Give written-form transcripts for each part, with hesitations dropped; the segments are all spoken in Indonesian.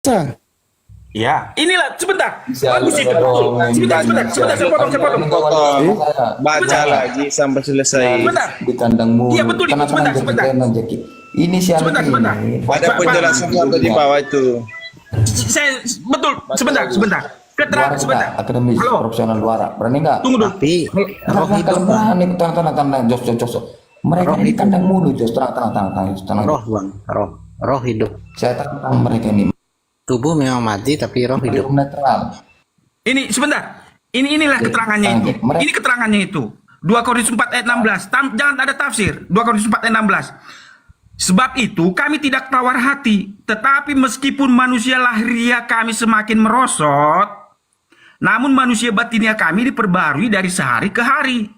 dosa. Ya, inilah sebentar. Bagus itu. Sebentar, saya potong. Baca lagi sampai selesai. Sebentar. Di kandangmu. Iya, betul itu. Sebentar. Ini siapa Sebentar. Ada penjelasan sampai di bawah itu. Saya betul. Sebentar. Keterangan sebentar. Akademis Halo. profesional luar. Berani nggak? Tunggu dulu. Tapi roh hidup, Kalau berani tenang Jos. Mereka ini kandang mulu Jos. Tenang. roh bang, roh hidup. Saya tantang mereka ini. Tubuh memang mati tapi roh hidup. Netral. Ini sebentar. Inilah keterangannya itu. Ini keterangannya itu. 2 Korintus 4 ayat 16. Jangan ada tafsir. 2 Korintus 4 ayat 16. Sebab itu kami tidak tawar hati, tetapi meskipun manusia lahiriah kami semakin merosot, namun manusia batinia kami diperbarui dari sehari ke hari.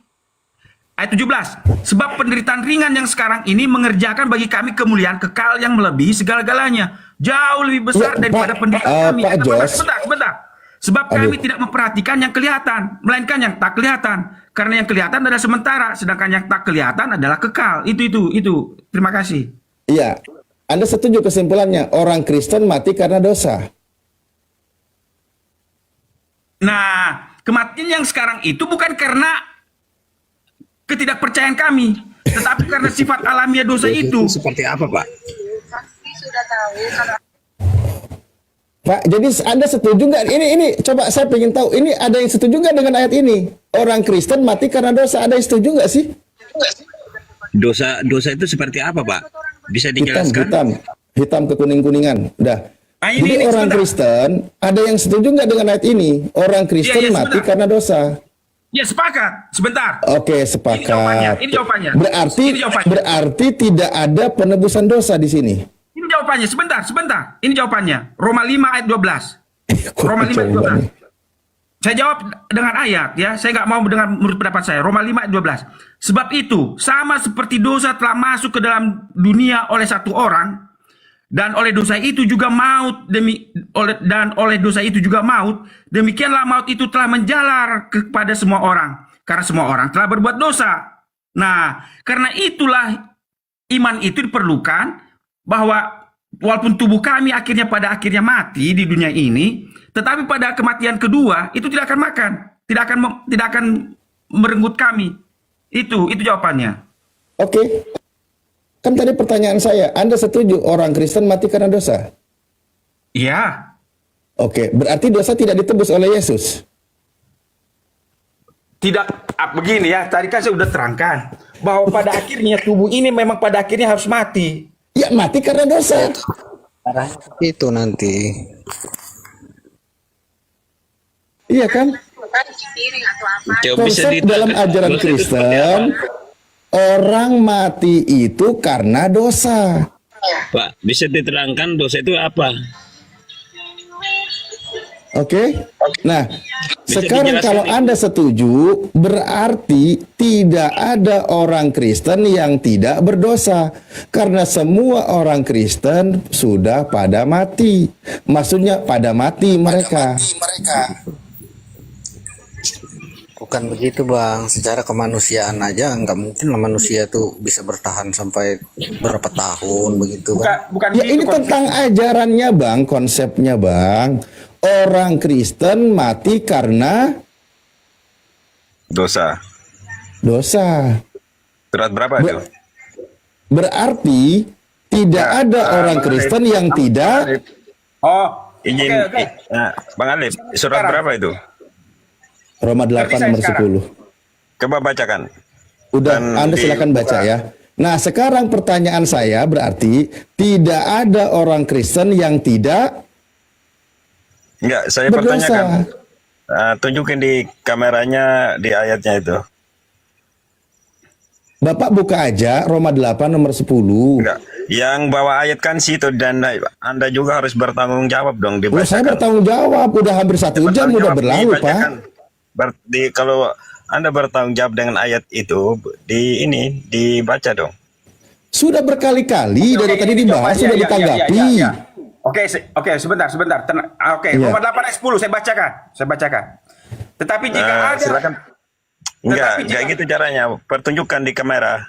Ayat 17. Sebab penderitaan ringan yang sekarang ini mengerjakan bagi kami kemuliaan kekal yang melebihi segala-galanya. Jauh lebih besar daripada penderitaan kami. Pak Jos. Sebentar. Sebab kami tidak memperhatikan yang kelihatan, melainkan yang tak kelihatan. Karena yang kelihatan adalah sementara, sedangkan yang tak kelihatan adalah kekal. Itu. Terima kasih. Iya. Anda setuju kesimpulannya, orang Kristen mati karena dosa. Nah, kematian yang sekarang itu bukan karena ketidakpercayaan kami, tetapi karena sifat alamiah dosa itu. Seperti apa, Pak? Pak, jadi Anda setuju nggak? Ini coba saya pengen tahu. Ini ada yang setuju nggak dengan ayat ini? Orang Kristen mati karena dosa. Ada yang setuju nggak sih? Dosa itu seperti apa, Pak? Bisa dijelaskan? Hitam ke kuning-kuningan. Udah. Ini Jadi orang sebentar. Kristen, ada yang setuju nggak dengan ayat ini? Orang Kristen Iya, mati sebentar. karena dosa. Ya, sepakat. Sebentar. Oke, sepakat. Ini jawabannya. Berarti tidak ada penebusan dosa di sini. Ini jawabannya. Sebentar. Ini jawabannya. Roma 5 ayat 12. Roma 5 ayat 12. Saya jawab dengan ayat ya. Saya nggak mau dengan menurut pendapat saya. Roma 5 ayat 12. Sebab itu, sama seperti dosa telah masuk ke dalam dunia oleh satu orang, dan oleh dosa itu juga maut, oleh dosa itu juga maut, demikianlah maut itu telah menjalar kepada semua orang, karena semua orang telah berbuat dosa. Nah, karena itulah iman itu diperlukan, bahwa walaupun tubuh kami pada akhirnya mati di dunia ini, tetapi pada kematian kedua itu tidak akan tidak akan merenggut kami. Itu jawabannya. Oke. Kan tadi pertanyaan saya, Anda setuju orang Kristen mati karena dosa? Iya. Oke, berarti dosa tidak ditebus oleh Yesus. Tidak, begini ya, tadi kan saya sudah terangkan bahwa pada akhirnya tubuh ini memang pada akhirnya harus mati. Ya, mati karena dosa. Itu nanti. Iya kan? Konsep dalam ajaran Kristen, orang mati itu karena dosa. Pak, bisa diterangkan dosa itu apa? Oke? Nah, Bisa sekarang dijelaskan kalau itu? Anda setuju, berarti tidak ada orang Kristen yang tidak berdosa. Karena semua orang Kristen sudah pada mati. Maksudnya pada mati mereka. Bukan begitu bang, secara kemanusiaan aja nggak mungkin lah manusia tuh bisa bertahan sampai berapa tahun begitu bang. Bukan Ya begitu, ini tentang ajarannya bang, konsepnya bang. Orang Kristen mati karena Dosa. dosa. Surat berapa itu? Berarti tidak ada orang Kristen yang tidak. Oh, Izin, oke. Nah, Bang Alif, surat berapa itu? Roma 8 saya nomor sekarang. 10. Coba bacakan. Udah, Dan Anda silakan baca ya. Nah, sekarang pertanyaan saya berarti tidak ada orang Kristen yang tidak Enggak, saya berdosa. pertanyakan. Tunjukin di kameranya di ayatnya itu. Bapak buka aja Roma 8 nomor 10. Enggak. Yang bawa ayat kan situ, dan Anda juga harus bertanggung jawab dong Oh, saya dibacakan. bertanggung jawab, udah hampir 1 jam udah berlalu, Pak. Kalau Anda bertanggung jawab dengan ayat itu, dibaca dong. Sudah berkali-kali dari tadi ini dibahas, jawabannya. sudah Iya, ditanggapi. iya. Oke, sebentar. Oke, Iya. Roma 8 ayat 10 saya bacakan. Tetapi jika ada Silakan. Enggak gitu caranya. Pertunjukkan di kamera.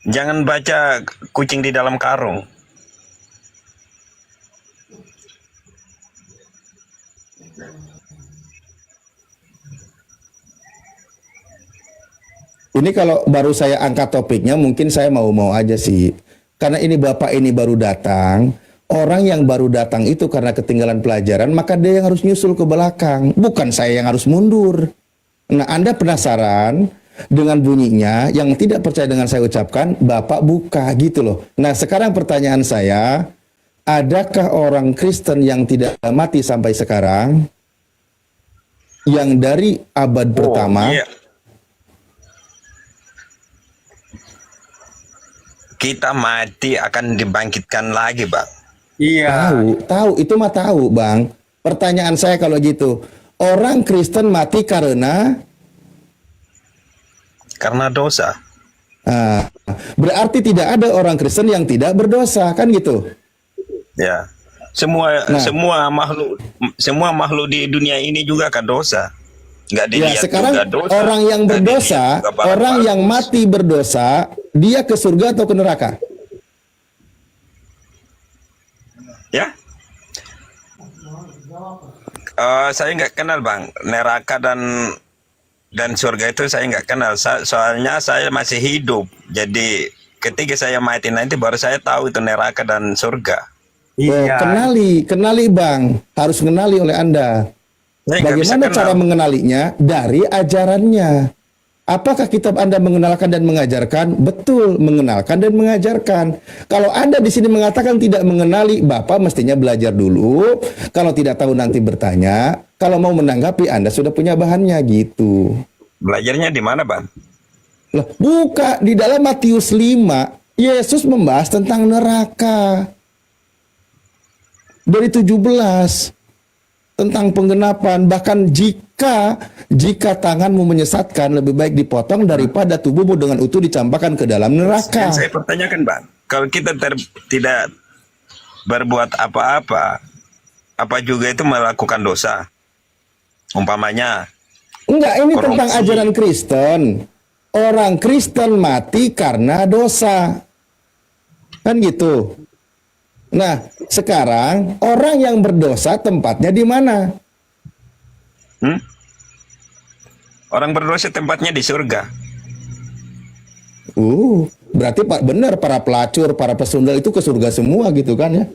Jangan baca kucing di dalam karung. Ini kalau baru saya angkat topiknya mungkin saya mau-mau aja sih. Karena ini Bapak ini baru datang. Orang yang baru datang itu karena ketinggalan pelajaran, maka dia yang harus nyusul ke belakang. Bukan saya yang harus mundur. Nah, Anda penasaran dengan bunyinya, yang tidak percaya dengan saya ucapkan, Bapak buka gitu loh. Nah, sekarang pertanyaan saya, adakah orang Kristen yang tidak mati sampai sekarang? Yang dari abad pertama? Iya. Kita mati akan dibangkitkan lagi, Bang. Iya. Tahu, itu mah tahu, Bang. Pertanyaan saya kalau gitu, orang Kristen mati karena dosa. Berarti tidak ada orang Kristen yang tidak berdosa, kan gitu? Ya. Semua makhluk di dunia ini juga kan dosa. Nggak Ya, dilihat sekarang juga dosa. orang yang Nggak berdosa, dilihat juga barang orang yang bagus. mati berdosa, dia ke surga atau ke neraka? Ya. Saya nggak kenal, Bang, neraka dan surga itu saya nggak kenal. Soalnya saya masih hidup. Jadi ketika saya mati nanti baru saya tahu itu neraka dan surga. Iya. Kenali Bang, harus mengenali oleh Anda. Saya nggak bisa Bagaimana kenal. cara mengenalinya? Dari ajarannya. Apakah kitab Anda mengenalkan dan mengajarkan? Betul, mengenalkan dan mengajarkan. Kalau Anda di sini mengatakan tidak mengenali, Bapak mestinya belajar dulu. Kalau tidak tahu nanti bertanya. Kalau mau menanggapi, Anda sudah punya bahannya gitu. Belajarnya di mana, Bang? Loh, buka di dalam Matius 5, Yesus membahas tentang neraka. Dari 17 tentang penggenapan, bahkan jika tanganmu menyesatkan, lebih baik dipotong daripada tubuhmu dengan utuh dicampakkan ke dalam neraka. Yang saya pertanyakan, Bang, kalau kita tidak berbuat apa-apa, apa juga itu melakukan dosa? Umpamanya, Enggak, ini korupsi. tentang ajaran Kristen. Orang Kristen mati karena dosa. Kan gitu. Nah, sekarang orang yang berdosa tempatnya di mana? orang berdosa tempatnya di surga. Berarti Pak benar para pelacur, para pesundal itu ke surga semua gitu kan ya?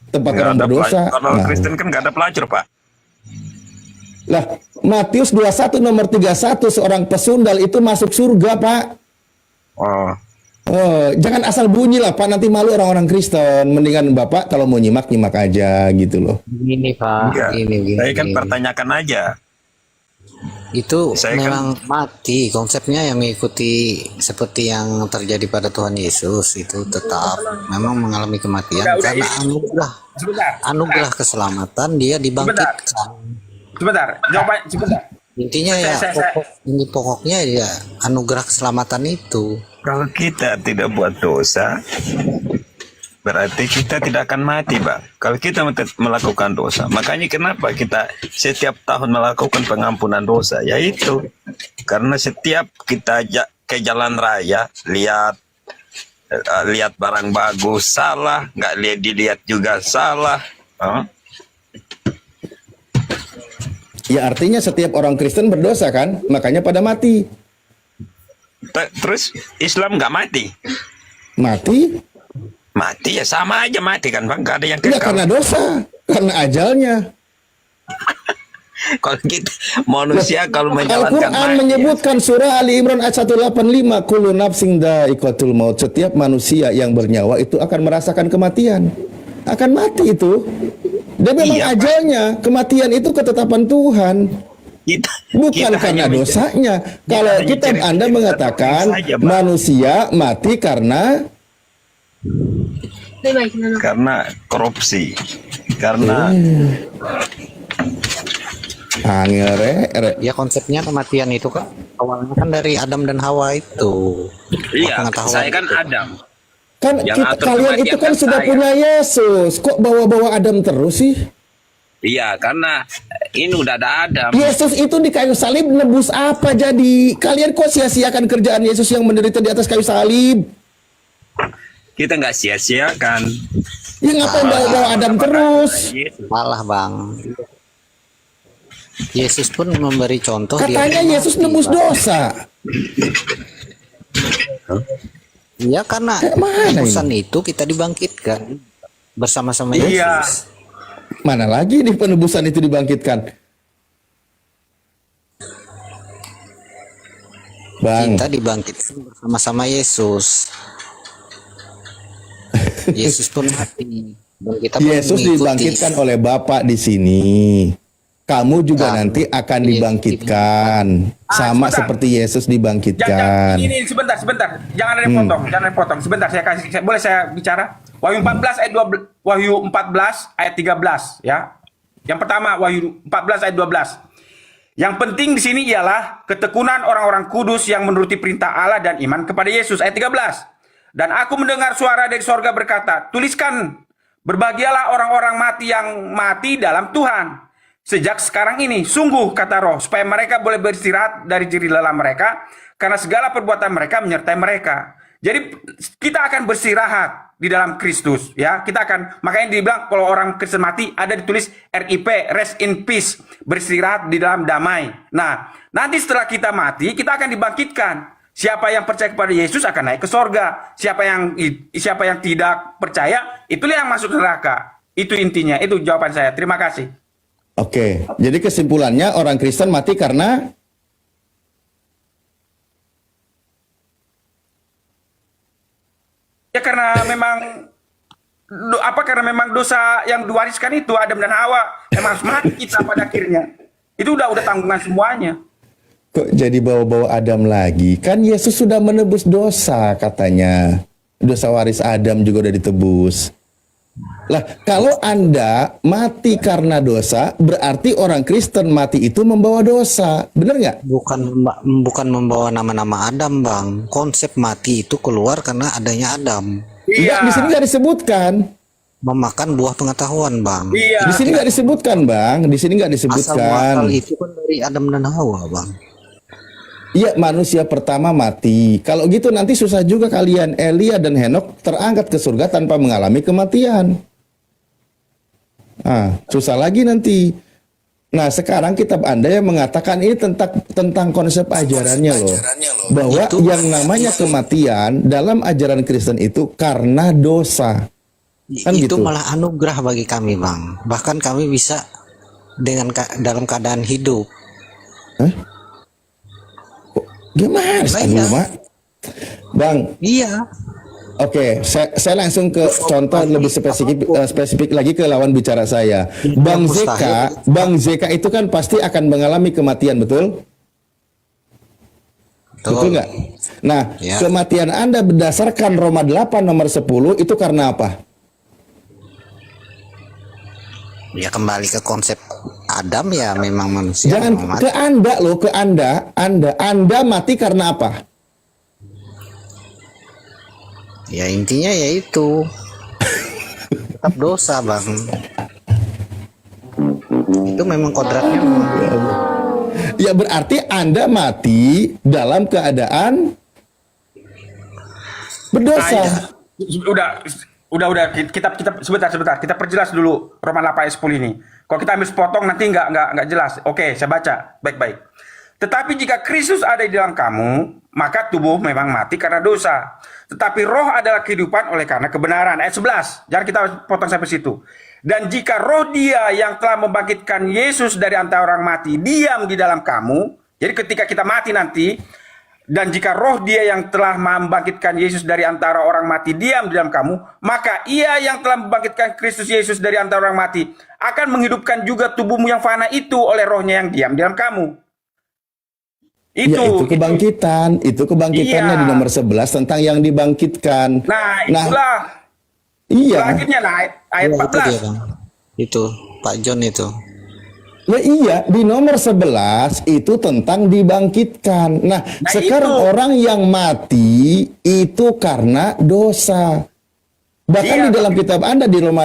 Tempat Nggak orang ada berdosa. pelacur. Kalau Nah, Kristen kan nggak ada pelacur, Pak. lah, Matius 21 nomor 31 seorang pesundal itu masuk surga, Pak. Oh, Jangan asal bunyi lah, Pak. Nanti malu orang-orang Kristen. Mendingan Bapak kalau mau nyimak aja gitu loh. Gini Pak, enggak. gini. Saya kan pertanyakan aja. Itu Saya memang mati, konsepnya yang mengikuti seperti yang terjadi pada Tuhan Yesus itu tetap memang mengalami kematian karena anugerah keselamatan dia dibangkitkan. Sebentar, jawaban sebentar. Intinya ya pokoknya ya anugerah keselamatan itu. Kalau kita tidak buat dosa, berarti kita tidak akan mati, Bang. Kalau kita melakukan dosa, makanya kenapa kita setiap tahun melakukan pengampunan dosa, yaitu karena setiap kita ke jalan raya, lihat barang bagus salah, nggak dilihat juga salah. Ya artinya setiap orang Kristen berdosa kan, makanya pada mati. Terus Islam nggak mati? Mati ya sama aja mati kan, Bang, nggak ada yang Ya kekal. karena dosa, karena ajalnya. Kalau kita manusia kalau menjalankan Al-Quran mati, menyebutkan surah Ali Imran ayat 185, kullu nafsin dha'iqatul maut. Setiap manusia yang bernyawa itu akan merasakan kematian. Akan mati itu. Dan memang Iya, Pak. ajalnya, kematian itu ketetapan Tuhan. Bukan kita karena hanya dosanya. Kalau hanya kitab cerita Anda mengatakan saja, Bang. manusia mati karena korupsi, karena angel Ya konsepnya kematian itu kan awalnya kan dari Adam dan Hawa itu. iya, Pengetahuan saya kan itu. Adam. kan Yang atur kalian kematian itu kan kan sudah saya. punya Yesus. Kok bawa-bawa Adam terus sih? Iya, karena ini udah ada Adam. Yesus itu di kayu salib nebus apa jadi? Kalian kok sia-siakan kerjaan Yesus yang menderita di atas kayu salib? Kita nggak sia-siakan. Ya ngapain bawa-bawa Adam terus? Malah Bang. Yesus pun memberi contoh Katanya dia Yesus mati, nebus Bang. dosa. Ya karena Kayak mana pesan itu kita dibangkitkan bersama-sama Iya. Yesus. Mana lagi nih penebusan itu dibangkitkan? Bang, Kita dibangkitkan bersama-sama Yesus. Yesus pun mati. Dan kita pun Yesus mengikuti. dibangkitkan oleh Bapa di sini. Kamu juga nanti akan dibangkitkan sama sebentar. seperti Yesus Jangan, dibangkitkan. ini sebentar. Jangan ada yang potong, jangan ada yang potong. Sebentar boleh saya bicara? Wahyu 14 ayat 12, Wahyu 14 ayat 13 ya. Yang pertama Wahyu 14 ayat 12. Yang penting di sini ialah ketekunan orang-orang kudus yang menuruti perintah Allah dan iman kepada Yesus. Ayat 13. Dan aku mendengar suara dari sorga berkata, tuliskan, berbahagialah orang-orang mati yang mati dalam Tuhan. Sejak sekarang ini, sungguh kata Roh, supaya mereka boleh beristirahat dari jerih lelah mereka, karena segala perbuatan mereka menyertai mereka. Jadi kita akan beristirahat di dalam Kristus, ya. Kita akan, makanya dibilang kalau orang Kristen mati ada ditulis RIP, rest in peace, beristirahat di dalam damai. Nah, nanti setelah kita mati, kita akan dibangkitkan. Siapa yang percaya kepada Yesus akan naik ke sorga. Siapa yang tidak percaya, itulah yang masuk neraka. Itu intinya, itu jawaban saya. Terima kasih. Oke, jadi kesimpulannya orang Kristen mati karena Ya karena memang karena memang dosa yang diwariskan itu Adam dan Hawa memang harus mati kita pada akhirnya. Itu udah tanggungan semuanya. kok jadi bawa-bawa Adam lagi? Kan Yesus sudah menebus dosa katanya. Dosa waris Adam juga udah ditebus. Lah, kalau Anda mati karena dosa, berarti orang Kristen mati itu membawa dosa. Bener nggak? Bukan membawa nama-nama Adam, Bang. Konsep mati itu keluar karena adanya Adam. Nggak, di sini nggak disebutkan. Memakan buah pengetahuan, Bang. Iya. Di sini nggak disebutkan, Bang. Di sini nggak Asal disebutkan. muasal itu kan dari Adam dan Hawa, Bang. Iya, manusia pertama mati. Kalau gitu nanti susah juga kalian. Elia dan Henok terangkat ke surga tanpa mengalami kematian. Susah lagi nanti. Nah, sekarang kitab Anda yang mengatakan ini tentang konsep ajarannya loh. Bahwa Itu- yang namanya kematian dalam ajaran Kristen itu karena dosa. Kan Itu gitu. malah anugerah bagi kami, Bang. Bahkan kami bisa dalam keadaan hidup. Gimana sih, Iya. Mak? Bang, Iya. oke, saya langsung ke contoh lebih spesifik lagi ke lawan bicara saya. Bang Zeka itu kan pasti akan mengalami kematian, betul? Betul nggak? Nah, Ya. kematian Anda berdasarkan Roma 8 nomor 10 itu karena apa? Ya kembali ke konsep Adam, ya memang manusia. Jangan memang mati. ke Anda loh, ke Anda mati karena apa? Ya intinya yaitu tetap dosa, Bang. Itu memang kodratnya. Ya berarti Anda mati dalam keadaan berdosa. Udah kita sebentar kita perjelas dulu Roma 8 ayat 10 ini. Kalau kita ambil sepotong nanti nggak jelas. Oke, saya baca baik-baik. Tetapi jika Kristus ada di dalam kamu, maka tubuh memang mati karena dosa. Tetapi roh adalah kehidupan oleh karena kebenaran. Ayat 11. Jangan kita potong sampai situ. Dan jika roh Dia yang telah membangkitkan Yesus dari antara orang mati diam di dalam kamu, jadi ketika kita mati nanti, dan jika roh Dia yang telah membangkitkan Yesus dari antara orang mati diam di dalam kamu, maka Ia yang telah membangkitkan Kristus Yesus dari antara orang mati akan menghidupkan juga tubuhmu yang fana itu oleh rohnya yang diam di dalam kamu. Ya, itu kebangkitan. Itu kebangkitannya Iya. di nomor 11 tentang yang dibangkitkan. Nah, itulah. Iya. Selanjutnya ayat Ya, itu 14. dia, Bang. Itu Pak John itu. Ya iya, di nomor 11 itu tentang dibangkitkan. Nah, sekarang itu. orang yang mati itu karena dosa. Bahkan Iya, di dalam kitab Anda di Roma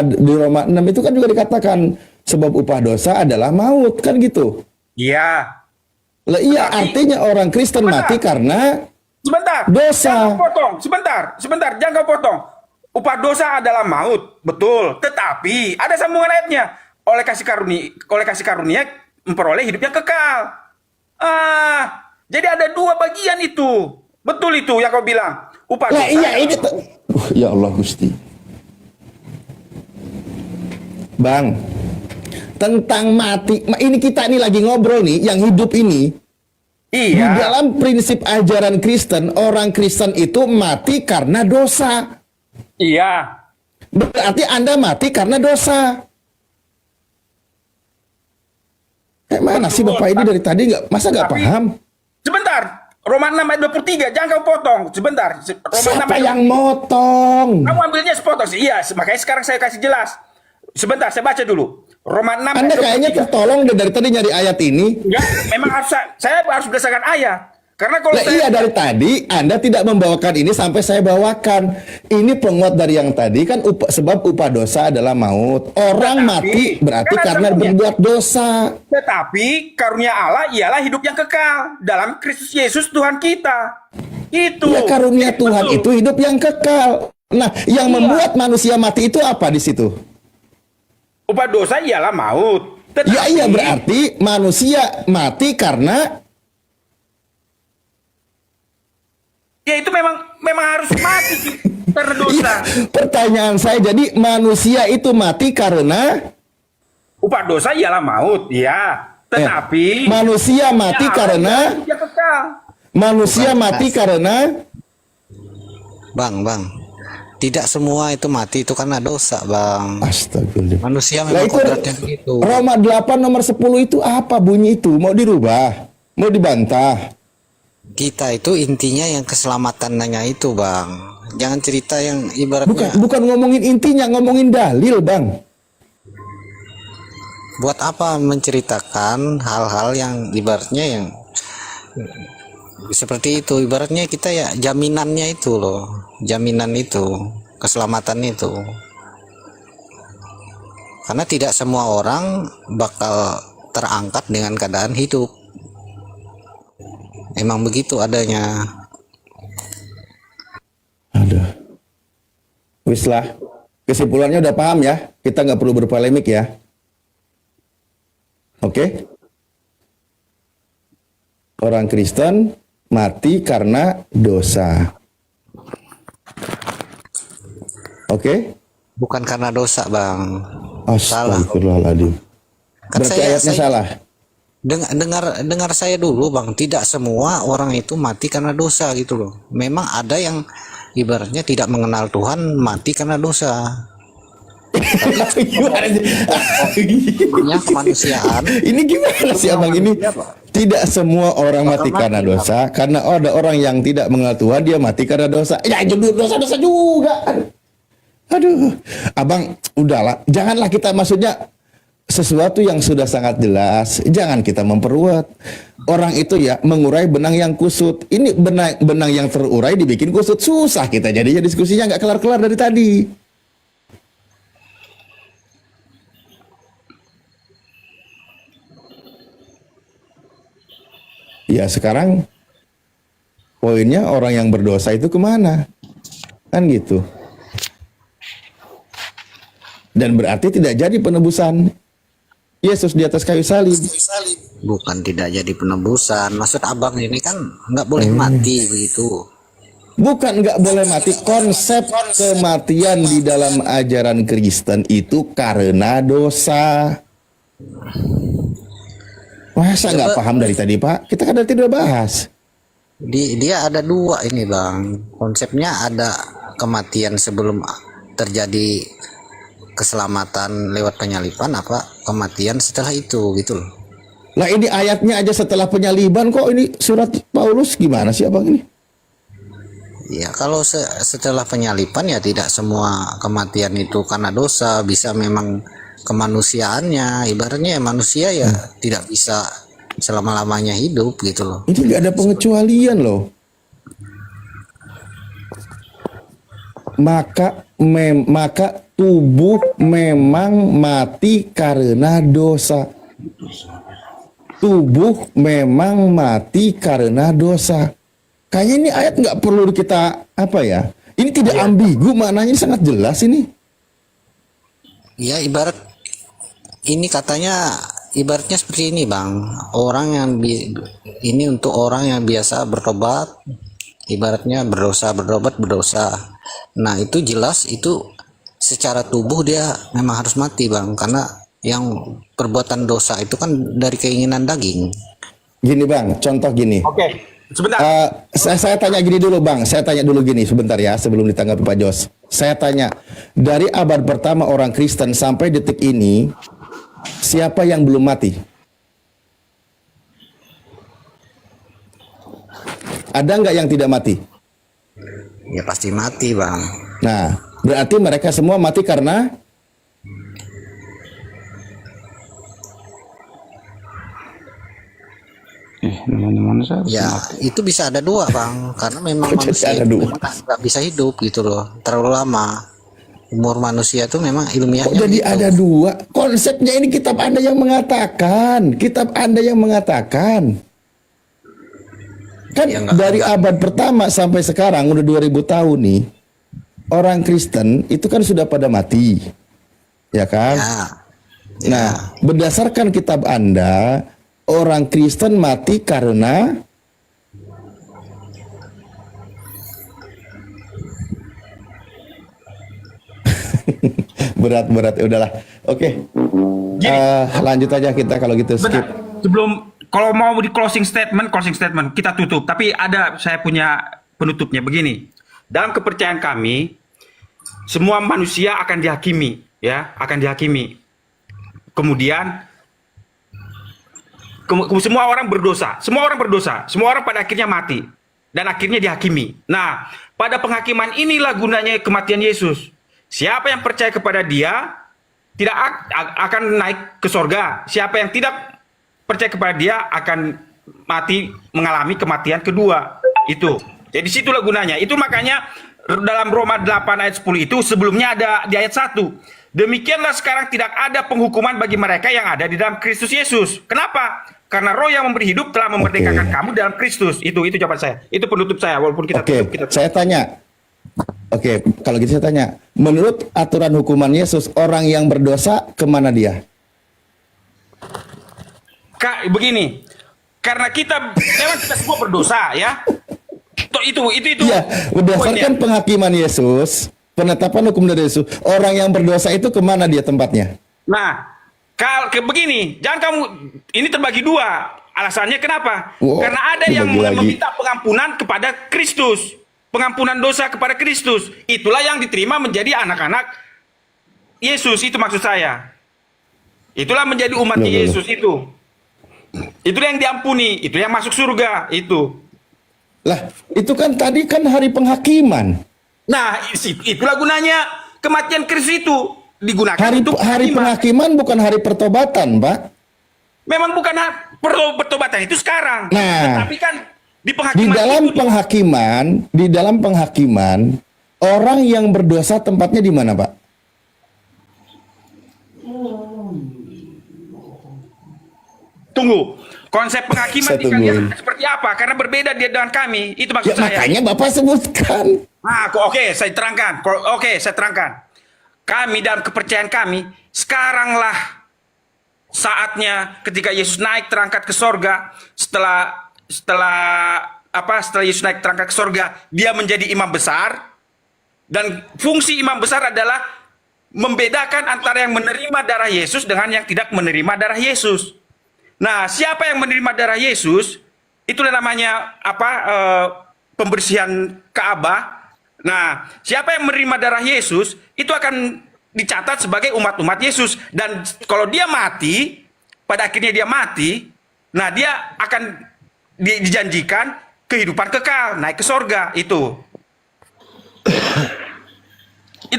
6 itu kan juga dikatakan sebab upah dosa adalah maut, kan gitu. Iya. Lah iya, Tapi- artinya orang Kristen Sebentar. mati karena Sebentar. Dosa. Jangan kau potong. Sebentar. Jangan kau potong. Upah dosa adalah maut, betul. Tetapi ada sambungan ayatnya. Oleh kasih karunia memperoleh hidupnya kekal. Jadi ada dua bagian itu. Betul itu yang kau bilang. Upah Lah dosa. iya ini ya Allah Gusti. Bang, tentang mati, ini kita nih lagi ngobrol nih, yang hidup ini. Di Iya. dalam prinsip ajaran Kristen, orang Kristen itu mati karena dosa. Iya. Berarti Anda mati karena dosa. Mana sih Bapak ini dari tadi masa nggak Tapi- paham? Sebentar. Roma 6 ayat 23. Jangan kau potong. Sebentar. Roma 6 Siapa ayat yang motong? Kamu ambilnya sepotong sih. Iya, makanya sekarang saya kasih jelas. Sebentar, saya baca dulu. Roma 6 Anda ayat kayaknya 23. tertolong deh dari tadi nyari ayat ini. Enggak, memang saya harus berdasarkan ayat. Karena kalau Lah saya iya dari tadi Anda tidak membawakan ini sampai saya bawakan. Ini penguat dari yang tadi kan sebab upah dosa adalah maut. Orang Tetapi, mati berarti kan ada karena bunyinya. berbuat dosa. Tetapi karunia Allah ialah hidup yang kekal dalam Kristus Yesus Tuhan kita. Itu. Ya karunia Tuhan Betul. itu hidup yang kekal. Nah, yang membuat manusia mati itu apa di situ? Upah dosa ialah maut. Ya iya berarti manusia mati karena Ya itu memang harus mati karena dosa. Iya, pertanyaan saya jadi manusia itu mati karena Upah dosa ialah maut, ya. Tetapi manusia mati ya, karena hidup yang kekal. manusia mati karena Bang, tidak semua itu mati itu karena dosa, Bang. Astagfirullah. Manusia Lah memang itu kodratnya begitu. Roma 8 nomor 10 itu apa bunyi itu? Mau dirubah? Mau dibantah? Kita itu intinya yang keselamatannya itu, Bang. Jangan cerita yang ibaratnya Bukan ngomongin intinya, ngomongin dalil, Bang. buat apa menceritakan hal-hal yang ibaratnya yang seperti itu. Ibaratnya kita ya jaminannya itu loh. Jaminan itu, keselamatan itu. Karena tidak semua orang bakal terangkat dengan keadaan hidup. Emang begitu adanya. Aduh. Wis lah. Kesimpulannya udah paham ya. Kita nggak perlu berpolemik ya. Oke? Orang Kristen mati karena dosa. Oke? Bukan karena dosa, Bang. Salah. Astagfirullahaladzim. Kan Berarti ayatnya salah. Dengar saya dulu, Bang. Tidak semua orang itu mati karena dosa gitu loh. Memang ada yang ibaratnya tidak mengenal Tuhan mati karena dosa. Gimana sih? Punya kemanusiaan. Ini gimana sih abang ini? Tidak semua orang mati karena dosa, karena ada orang yang tidak mengenal Tuhan dia mati karena dosa. Ya judul dosa-dosa juga. Aduh, abang udahlah, janganlah kita maksudnya sesuatu yang sudah sangat jelas, jangan kita memperbuat. Orang itu ya mengurai benang yang kusut. Ini benang yang terurai dibikin kusut, susah kita jadinya diskusinya nggak kelar-kelar dari tadi. Ya sekarang poinnya orang yang berdosa itu kemana? Kan gitu. Dan berarti tidak jadi penebusan Yesus di atas kayu salib. Bukan tidak jadi penebusan. Maksud abang ini kan nggak boleh mati begitu. Bukan nggak boleh mati. Konsep kematian di dalam ajaran Kristen itu karena dosa. Masa nggak paham dari tadi Pak? Kita kan dari tadi udah bahas. Dia ada dua ini, Bang. Konsepnya ada kematian sebelum terjadi keselamatan lewat penyaliban, apa kematian setelah itu gitu loh. Lah ini ayatnya aja setelah penyaliban kok ini surat Paulus gimana sih abang ini? Ya kalau setelah penyaliban ya tidak semua kematian itu karena dosa, bisa memang kemanusiaannya. Ibaratnya ya manusia ya tidak bisa selama-lamanya hidup gitu loh. Ini nggak ada pengecualian loh. Maka tubuh memang mati karena dosa. Tubuh memang mati karena dosa. Kayaknya ini ayat nggak perlu kita apa ya? Ini tidak ambigu, maknanya ini sangat jelas ini. Ya ibarat ini katanya ibaratnya seperti ini, Bang. Orang yang ini untuk orang yang biasa bertobat, ibaratnya berdosa berobat berdosa. Nah itu jelas itu secara tubuh dia memang harus mati bang, karena yang perbuatan dosa itu kan dari keinginan daging. Gini bang, contoh gini. Oke, sebentar. Saya tanya gini dulu bang, saya tanya dulu gini sebentar ya sebelum ditanggapi Pak Jos. Saya tanya, dari abad pertama orang Kristen sampai detik ini, siapa yang belum mati? Ada nggak yang tidak mati? Ya pasti mati bang. Nah, berarti mereka semua mati karena Ya itu bisa ada dua bang, karena memang Kok jadi manusia ada itu dua? memang nggak bisa hidup gitu loh, terlalu lama. Umur manusia itu memang ilmiahnya kok jadi gitu. ada dua? Konsepnya ini kitab Anda yang mengatakan. Kitab Anda yang mengatakan. Kan Ya, enggak, dari abad pertama sampai sekarang udah 2000 tahun nih. Orang Kristen itu kan sudah pada mati. Ya kan? Ya, Nah, berdasarkan kitab Anda, orang Kristen mati karena berat-berat. Ya udahlah. Oke. Lanjut aja kita kalau gitu skip. Bentar, sebelum kalau mau di closing statement kita tutup. Tapi ada saya punya penutupnya begini. Dalam kepercayaan kami, semua manusia akan dihakimi, ya, akan dihakimi. Kemudian semua orang berdosa, semua orang pada akhirnya mati dan akhirnya dihakimi. Nah, pada penghakiman inilah gunanya kematian Yesus. Siapa yang percaya kepada Dia tidak akan naik ke sorga. Siapa yang tidak percaya kepada Dia akan mati, mengalami kematian kedua. Itu. Jadi situlah gunanya. Itu makanya dalam Roma 8 ayat 10 itu sebelumnya ada di ayat 1. Demikianlah sekarang tidak ada penghukuman bagi mereka yang ada di dalam Kristus Yesus. Kenapa? Karena Roh yang memberi hidup telah memerdekakan kamu dalam Kristus. Itu jawaban saya. Itu penutup saya. Walaupun kita tutup, kita tutup. Saya tanya. Oke, kalau gitu saya tanya. Menurut aturan hukuman Yesus, orang yang berdosa kemana dia? Kak, begini. Karena memang kita semua berdosa, ya. Itu. Iya, berdasarkan poinnya. penghakiman Yesus, penetapan hukum dari Yesus, orang yang berdosa itu kemana dia tempatnya? Nah, begini, jangan kamu ini terbagi dua. Alasannya kenapa? Wow, Karena ada yang dibagi lagi. meminta pengampunan kepada Kristus, pengampunan dosa kepada Kristus. Itulah yang diterima menjadi anak-anak Yesus. Itu maksud saya. Itulah menjadi umatnya Loh. Yesus itu. Itulah yang diampuni. Itu yang masuk surga. Itu. Lah, itu kan tadi kan hari penghakiman. Nah, itulah gunanya kematian Kristus itu digunakan untuk Hari penghakiman bukan hari pertobatan, Pak. Memang bukan pertobatan itu sekarang. Nah, tetapi kan di Di penghakiman dalam itu, penghakiman, orang yang berdosa tempatnya di mana, Pak? tunggu. Konsep penghakiman Saya di kalian tungguin. seperti apa? Karena berbeda dia dengan kami. Itu maksud Ya saya. makanya Bapak sebutkan. Nah, oke, saya terangkan. Saya terangkan. Kami dalam kepercayaan kami, sekaranglah saatnya ketika Yesus naik terangkat ke sorga, setelah Yesus naik terangkat ke sorga, dia menjadi imam besar, dan fungsi imam besar adalah membedakan antara yang menerima darah Yesus dengan yang tidak menerima darah Yesus. Nah, siapa yang menerima darah Yesus, itulah namanya pembersihan Ka'bah. Nah, siapa yang menerima darah Yesus, itu akan dicatat sebagai umat-umat Yesus. Dan kalau dia mati, pada akhirnya dia mati, nah dia akan dijanjikan kehidupan kekal, naik ke sorga. Itu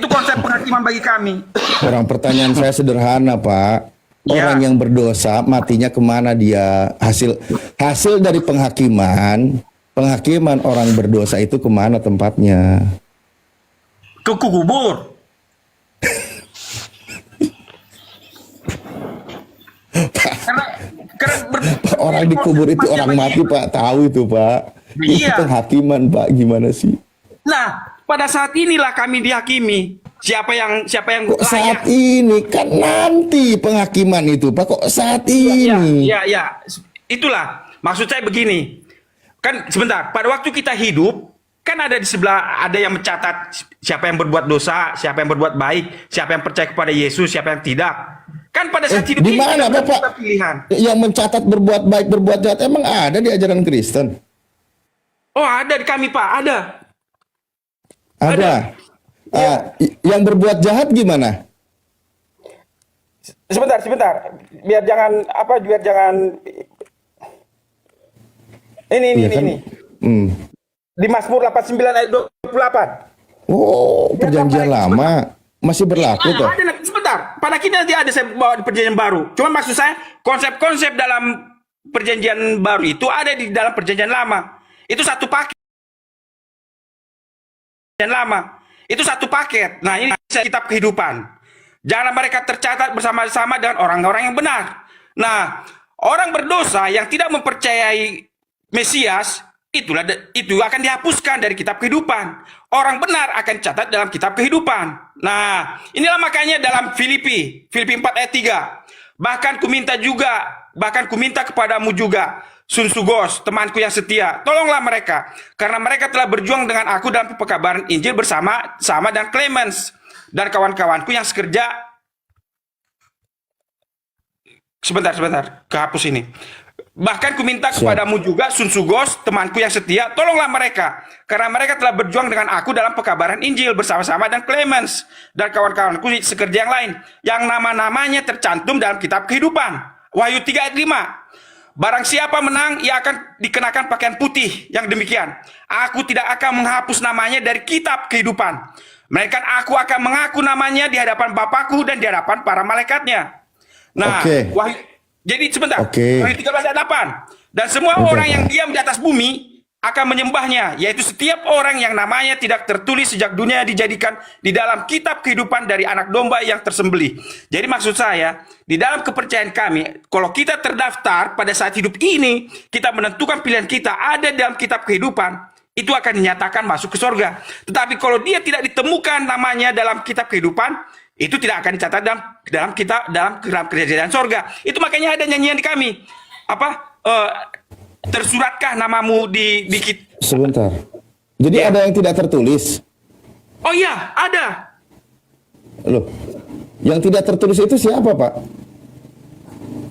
konsep penghakiman bagi kami. Orang pertanyaan saya sederhana, Pak. Orang Ya. yang berdosa matinya kemana dia? Hasil dari penghakiman orang berdosa itu kemana tempatnya? Ke kubur. karena Orang dikubur itu orang mati, Pak. Tahu itu, Pak. Itu Iya. penghakiman, Pak. Gimana sih? Nah, pada saat inilah kami dihakimi. Siapa yang Kok saat ini kan nanti penghakiman itu, Pak. Kok saat ini? Ya. Itulah maksud saya begini. Kan sebentar, pada waktu kita hidup, Kan ada di sebelah, ada yang mencatat siapa yang berbuat dosa, siapa yang berbuat baik, siapa yang percaya kepada Yesus, siapa yang tidak. Kan pada saat hidup Di ini mana kita Bapak? berbuat pilihan. Yang mencatat berbuat baik, berbuat jahat emang ada di ajaran Kristen? Oh, ada di kami, Pak, ada. Ada. Yang berbuat jahat gimana? Sebentar. Biar jangan Iya kan? Di Mazmur 89 ayat 28. Oh, perjanjian lama masih berlaku toh? Ada sebentar. Pada kita nanti ada saya bawa di perjanjian baru. Cuma maksud saya konsep-konsep dalam perjanjian baru itu ada di dalam perjanjian lama. Itu satu paket. Itu satu paket. Nah, ini kitab kehidupan. Jangan mereka tercatat bersama-sama dengan orang-orang yang benar. Nah, orang berdosa yang tidak mempercayai Mesias itu akan dihapuskan dari kitab kehidupan. Orang benar akan catat dalam kitab kehidupan. Nah, inilah makanya dalam Filipi 4 ayat 3. Bahkan kuminta kepadamu juga, Sunsugos, temanku yang setia, tolonglah mereka, karena mereka telah berjuang dengan aku dalam pekabaran Injil bersama dan Clemens dan kawan-kawanku yang sekerja. Sebentar, kehapus ini. Bahkan kuminta kepadamu juga, Sunsugos, temanku yang setia, tolonglah mereka, karena mereka telah berjuang dengan aku dalam pekabaran Injil bersama-sama dan Clemens dan kawan-kawanku sekerja yang lain, yang nama-namanya tercantum dalam kitab kehidupan. Wahyu 3 ayat 5. Barang siapa menang, ia akan dikenakan pakaian putih yang demikian. Aku tidak akan menghapus namanya dari kitab kehidupan. Melainkan aku akan mengaku namanya di hadapan Bapakku dan di hadapan para malaikatnya. Nah, jadi sebentar. Wahyu 13 ayat 8. Dan semua orang yang diam di atas bumi akan menyembahnya, yaitu setiap orang yang namanya tidak tertulis sejak dunia dijadikan di dalam kitab kehidupan dari anak domba yang tersembelih. Jadi maksud saya, di dalam kepercayaan kami, kalau kita terdaftar pada saat hidup ini, kita menentukan pilihan kita ada dalam kitab kehidupan, itu akan dinyatakan masuk ke surga. Tetapi kalau dia tidak ditemukan namanya dalam kitab kehidupan, itu tidak akan dicatat dalam kerajaan surga. Itu makanya ada nyanyian di kami. Tersuratkah namamu di Sebentar. Jadi ada yang tidak tertulis? Oh iya, ada. Loh, yang tidak tertulis itu siapa, Pak?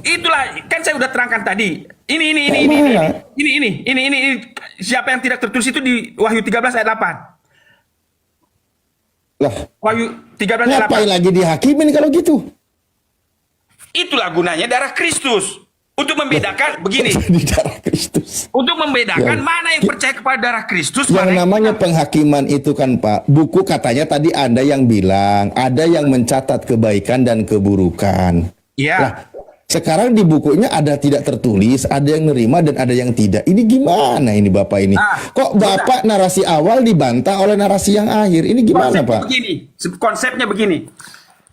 Itulah, kan saya udah terangkan tadi. Ini. Siapa yang tidak tertulis itu di Wahyu 13 ayat 8. Lah, Wahyu 13 ayat 8. ngapain lagi dihakimin kalau gitu? Itulah gunanya darah Kristus. Untuk membedakan begini. Di darah Kristus. Untuk membedakan mana yang percaya kepada darah Kristus. Yang namanya penghakiman itu kan, Pak, buku katanya tadi Anda yang bilang, ada yang mencatat kebaikan dan keburukan. Iya. Nah, sekarang di bukunya ada tidak tertulis, ada yang nerima dan ada yang tidak. Ini gimana ini Bapak ini? Kok Bapak narasi awal dibantah oleh narasi yang akhir? Ini gimana, Pak? Konsepnya begini.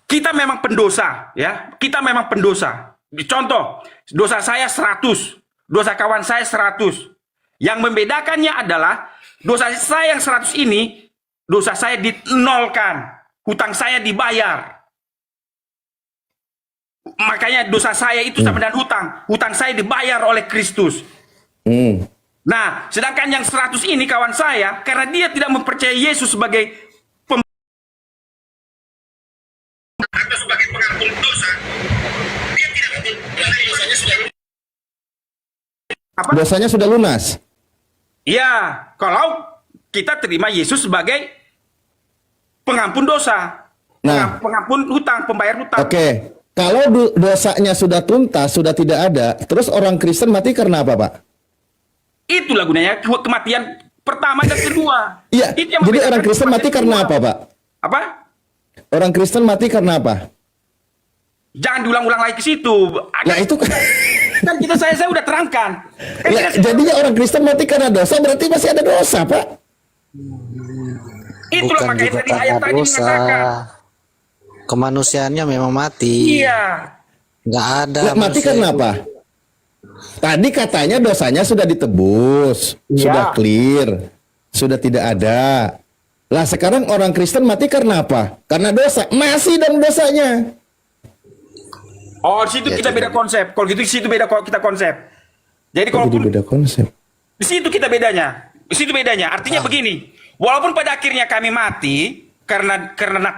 Kita memang pendosa, ya. Kita memang pendosa. Contoh, dosa saya 100, dosa kawan saya 100. Yang membedakannya adalah dosa saya yang 100 ini, dosa saya dinolkan, hutang saya dibayar. Makanya dosa saya itu sama dengan hutang saya dibayar oleh Kristus. Nah, sedangkan yang 100 ini kawan saya, karena dia tidak mempercayai Yesus sebagai pengampun dosa, dia tidak mempercayai dosanya sudah Dosanya sudah lunas. Iya, kalau kita terima Yesus sebagai pengampun dosa, pengampun hutang, pembayar hutang. Oke. Kalau dosanya sudah tuntas, sudah tidak ada, terus orang Kristen mati karena apa, Pak? Itulah gunanya kematian pertama dan kedua. Iya. Jadi orang Kristen mati karena apa, Pak? Apa? Orang Kristen mati karena apa? Jangan diulang-ulang lagi ke situ. Nah itu kan saya udah terangkan. Ya, jadinya orang Kristen mati karena dosa, berarti masih ada dosa, Pak. Itulah Bukan makanya juga tadi ayat karena tadi dosa. mengatakan. Kemanusiaannya memang mati. Iya. Nggak ada. Nah, mati manusia karena itu. apa? Tadi katanya dosanya sudah ditebus, sudah clear, sudah tidak ada. Lah sekarang orang Kristen mati karena apa? Karena dosa. Masih dong dosanya. Oh, di situ Ya, kita beda konsep. Kalau gitu di situ beda kita konsep. Jadi kalau Jadi beda konsep. di situ kita bedanya. Di situ bedanya. Artinya begini, walaupun pada akhirnya kami mati karena karena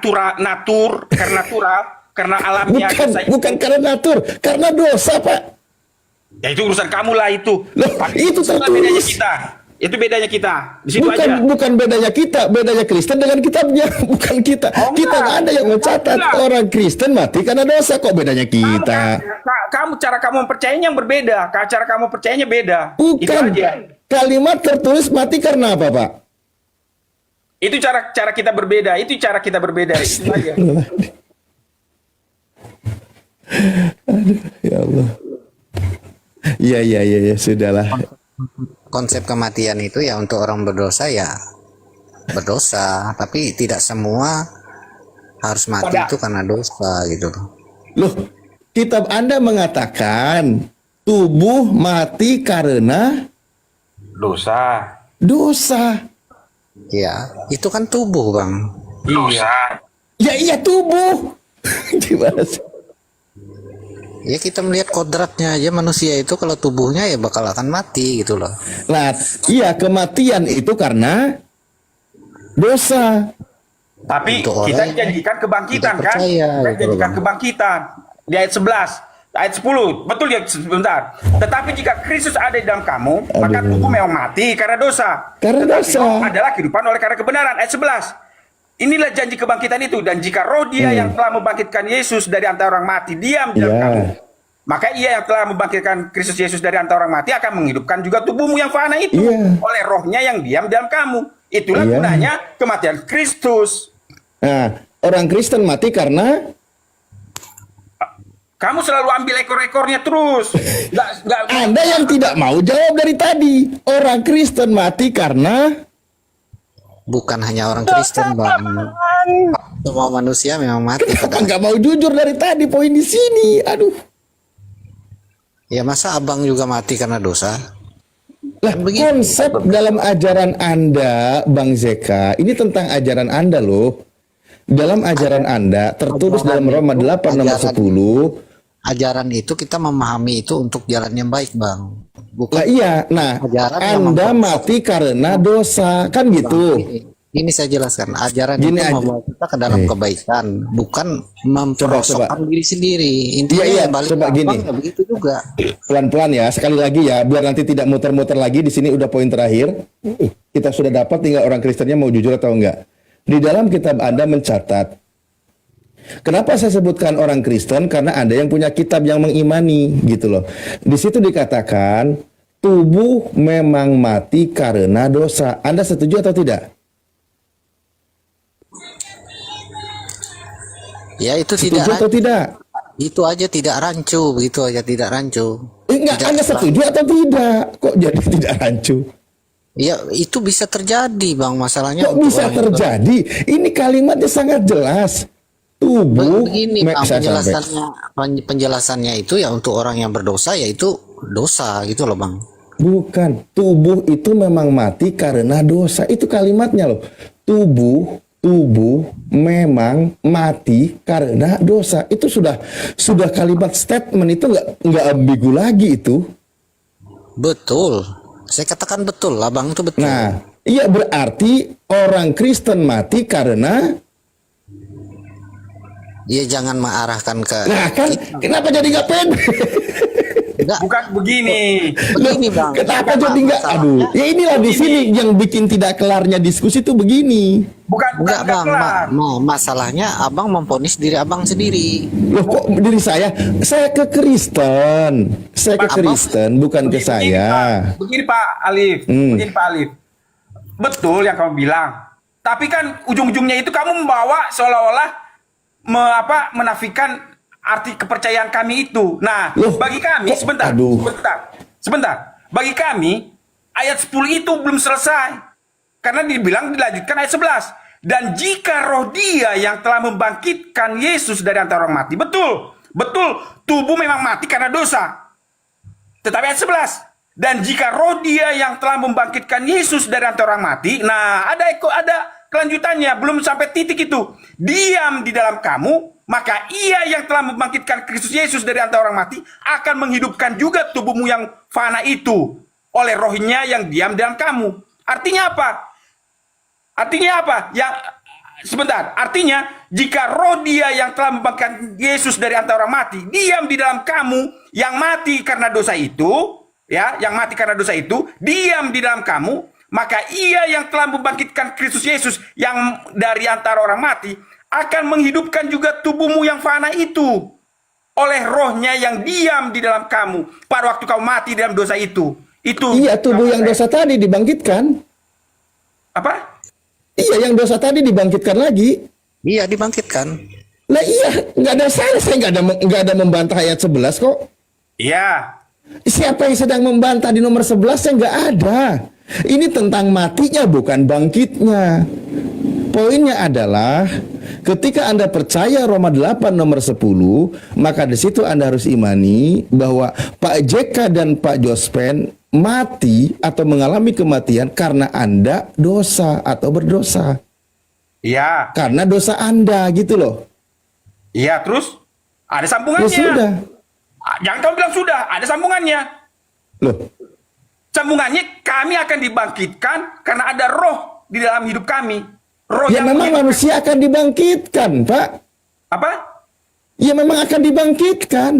alamnya Bukan karena natur, karena dosa, Pak. ya itu urusan kamu lah itu. Loh, Tapi itu itulah tertulis. bedanya kita. Itu bedanya kita. Di situ aja. Bukan bedanya kita, bedanya Kristen dengan kitabnya, bukan kita. Oh, Kita enggak. nggak ada yang mencatat Enggak. orang Kristen mati karena dosa, kok bedanya kita. Cara kamu percayanya yang berbeda. Cara kamu percayanya beda. Itu Bukan. aja. Kalimat tertulis mati karena apa, Pak? Itu cara kita berbeda. Itu cara kita berbeda. Itu aja. Aduh, ya Allah. Iya, sudahlah. Konsep kematian itu ya untuk orang berdosa ya berdosa, tapi tidak semua harus mati itu karena dosa gitu loh. Loh, kitab Anda mengatakan tubuh mati karena Dosa. dosa. Ya, itu kan tubuh, Bang. Dosa. Ya iya tubuh. Gimana sih? Ya kita melihat kodratnya aja manusia itu kalau tubuhnya ya bakal akan mati gitu loh. Nah, iya kematian itu karena dosa. Tapi Untuk kita orang dijanjikan kebangkitan tidak kan? percaya, Kita gitu dijanjikan loh. kebangkitan di ayat 11, ayat 10. Betul ya sebentar. Tetapi jika Kristus ada di dalam kamu, maka tubuh memang mati karena dosa. Karena Tetapi dosa. roh adalah kehidupan oleh karena kebenaran. Ayat 11. Inilah janji kebangkitan itu, dan jika roh Dia yang telah membangkitkan Yesus dari antara orang mati diam di dalam Ya. kamu, maka Ia yang telah membangkitkan Kristus Yesus dari antara orang mati akan menghidupkan juga tubuhmu yang fana itu Iya. oleh rohnya yang diam dalam kamu. Itulah Iya. gunanya kematian Kristus. Nah, orang Kristen mati karena Kamu selalu ambil ekor-ekornya terus. Nggak. Anda yang tidak mau jawab dari tadi. Orang Kristen mati karena Bukan hanya orang Kristen, Bang. Semua manusia memang mati kenapa pada. nggak mau jujur dari tadi poin di sini? Aduh. Ya masa abang juga mati karena dosa? Lah, konsep dalam ajaran Anda, Bang Zeka, ini tentang ajaran Anda loh. Dalam ajaran Anda tertulis dalam Roma 8 nomor 10. Ajaran itu kita memahami itu untuk jalan yang baik, Bang. Bukan Lah iya, nah Ajaran yang Anda memperkosa. mati karena dosa, kan gitu. Ini saya jelaskan. Ajaran Gini itu aja. membawa kita ke dalam kebaikan, bukan memperosokkan diri sendiri. Intinya Iya, yang balik coba ke gini. abang ya begitu juga. Pelan-pelan ya, sekali lagi ya, biar nanti tidak muter-muter lagi. Di sini udah poin terakhir. Kita sudah dapat, tinggal orang Kristennya mau jujur atau enggak. Di dalam kitab Anda mencatat, kenapa saya sebutkan orang Kristen? Karena Anda yang punya kitab yang mengimani, gitu loh. Di situ dikatakan, tubuh memang mati karena dosa. Anda setuju atau tidak? Ya itu Setuju tidak atau tidak? itu aja tidak rancu, begitu aja tidak rancu. Enggak, Tidak Anda setuju atau tidak? Kok jadi tidak rancu? Ya itu bisa terjadi, Bang. Masalahnya Kok untuk bisa orang yang terjadi? Ini kalimatnya sangat jelas. Tubuh begini, Bang, saya sampai. penjelasannya itu ya untuk orang yang berdosa yaitu dosa gitu loh, Bang. Bukan, tubuh itu memang mati karena dosa. Itu kalimatnya loh. Tubuh memang mati karena dosa. Itu sudah kalimat statement, itu nggak ambigu lagi itu. Betul. Saya katakan betul, Abang itu betul. Nah, iya berarti orang Kristen mati karena Dia jangan mengarahkan ke nah kan kenapa jadi nggak pede? enggak, Bukan begini. begini, Bang. Kenapa jadi nggak? Aduh, ya inilah di sini yang bikin tidak kelarnya diskusi itu begini. Enggak, Bang. Masalahnya Abang memponis diri Abang sendiri. Loh kok diri saya ke Kristen. Saya ke Kristen, bukan ke saya. Begini Pak Alif. Begini Pak Alif. Betul yang kamu bilang. Tapi kan ujung-ujungnya itu kamu membawa seolah-olah menafikan arti kepercayaan kami itu. Nah, Loh, bagi kami kok- sebentar. aduh. Sebentar. Bagi kami ayat 10 itu belum selesai. Karena dilanjutkan ayat 11. Dan jika roh Dia yang telah membangkitkan Yesus dari antara orang mati. Betul. Tubuh memang mati karena dosa. Tetapi ayat 11. Dan jika roh Dia yang telah membangkitkan Yesus dari antara orang mati. Nah, ada kelanjutannya. Belum sampai titik itu. Diam di dalam kamu. Maka Ia yang telah membangkitkan Kristus Yesus dari antara orang mati akan menghidupkan juga tubuhmu yang fana itu oleh rohnya yang diam dalam kamu. Artinya apa? Artinya apa? Yang sebentar. Artinya jika roh dia yang telah membangkitkan Yesus dari antara orang mati diam di dalam kamu yang mati karena dosa itu, ya, yang mati karena dosa itu diam di dalam kamu, maka ia yang telah membangkitkan Kristus Yesus yang dari antara orang mati akan menghidupkan juga tubuhmu yang fana itu oleh rohnya yang diam di dalam kamu pada waktu kau mati dalam dosa itu. Itu Iya, tubuh yang dosa tadi dibangkitkan. apa? Iya, yang dosa tadi dibangkitkan lagi. Iya, dibangkitkan. Lah iya, nggak ada salah, saya nggak ada membantah ayat 11 kok. Iya. Siapa yang sedang membantah di nomor 11? Saya nggak ada. Ini tentang matinya, bukan bangkitnya. Poinnya adalah ketika Anda percaya Roma 8 nomor 10, maka di situ Anda harus imani bahwa Pak JK dan Pak Jospen mati atau mengalami kematian karena Anda dosa atau berdosa. Iya. Karena dosa Anda gitu loh. Iya, terus ada Ya sambungannya. sudah. Jangan kamu bilang sudah, ada sambungannya. Loh, Sambungannya kami akan dibangkitkan karena ada roh di dalam hidup kami. Roh ya yang memang manusia akan dibangkitkan, Pak. apa? Ya memang akan dibangkitkan.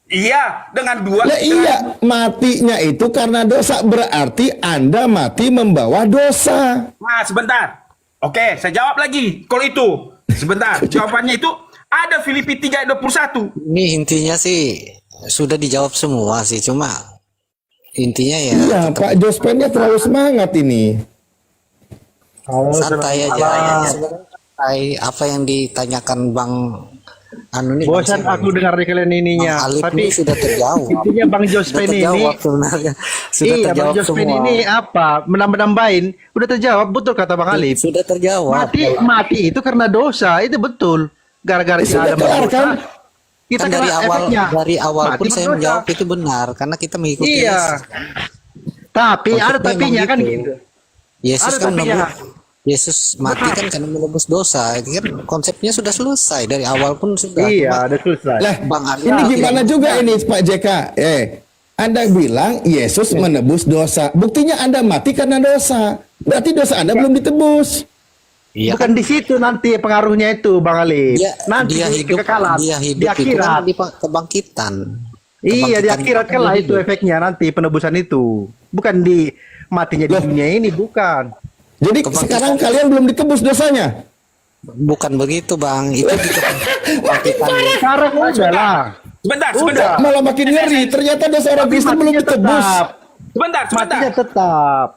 Iya, dengan dua. Lah iya, matinya itu karena dosa, berarti Anda mati membawa dosa. Nah, sebentar. Oke, saya jawab lagi. Kalau itu, sebentar. Jawabannya itu ada Filipi 3 ayat 21. Ini intinya sih sudah dijawab semua sih, cuma intinya ya Iya, tetap Pak Jospennya terlalu semangat ini. santai aja ya. Sebenarnya santai. Apa yang ditanyakan Bang Anu nih, Bang Bosan Seno aku dengar kalian ininya. Bang Alif Tapi ini sudah terjawab. intinya Bang Sudah Jospen ini, terjawab sebenarnya. Sudah iya Bang terjawab Jospen semua. ini apa? Menambah-nambahin, udah terjawab betul kata Bang Alif. Sudah terjawab. Mati itu karena dosa, itu betul. Gara-gara kita Sudah ada kelar, dosa, kan? kita Kan kena efeknya. dari awal Mati pun saya berdosa. menjawab itu benar karena kita mengikuti Iya. Yesus. Tapi ada Konsepnya tapinya emang kan gitu. gitu. Yesus Ada kan tapinya. Yesus mati kan karena menebus dosa. Itu kan konsepnya sudah selesai dari awal pun sudah. Iya, ada selesai. Lah, Bang Ali, ini ya, gimana juga ini Pak JK? Anda bilang Yesus menebus dosa. Buktinya Anda mati karena dosa. Berarti dosa Anda belum ditebus. Iya Bukan di situ nanti pengaruhnya itu Bang Alif. dia Nanti di hidup kekekalan, dia di hidup itu akhirat. kan di kebangkitan. Iya, di Kebangkitan akhirat itu kan lah kan itu hidup. efeknya nanti penebusan itu. Bukan di matinya di Loh. dunia ini, bukan. Jadi Kebangkitan. sekarang kalian belum ditebus dosanya. Bukan begitu Bang, itu di kebangkitan. Sekarang udah lah. Sebentar, Udah. sebentar. Malah makin ngeri. Ternyata dosa orang Kristen belum Matinya ditebus. tetap. Sebentar, sebentar. Matinya tetap.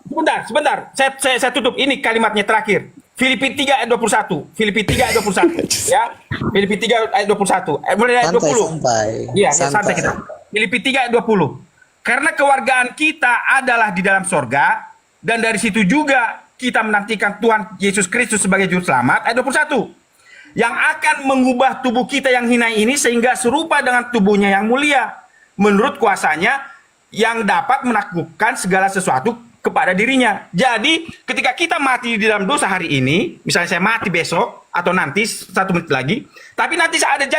Sebentar. Saya tutup. Ini kalimatnya terakhir. Filipi 3 ayat 21. Filipi 3 ayat 21. Ya. Filipi 3 ayat 21. Mulai ayat 20. Santai. Iya, santai kita. Filipi 3 ayat 20. Karena kewargaan kita adalah di dalam sorga, dan dari situ juga kita menantikan Tuhan Yesus Kristus sebagai juru selamat. Ayat 21. Yang akan mengubah tubuh kita yang hina ini sehingga serupa dengan tubuhnya yang mulia. Menurut kuasanya yang dapat menaklukkan segala sesuatu kepada dirinya. Jadi ketika kita mati di dalam dosa hari ini, misalnya saya mati besok atau nanti 1 menit lagi, tapi nanti saya ada janji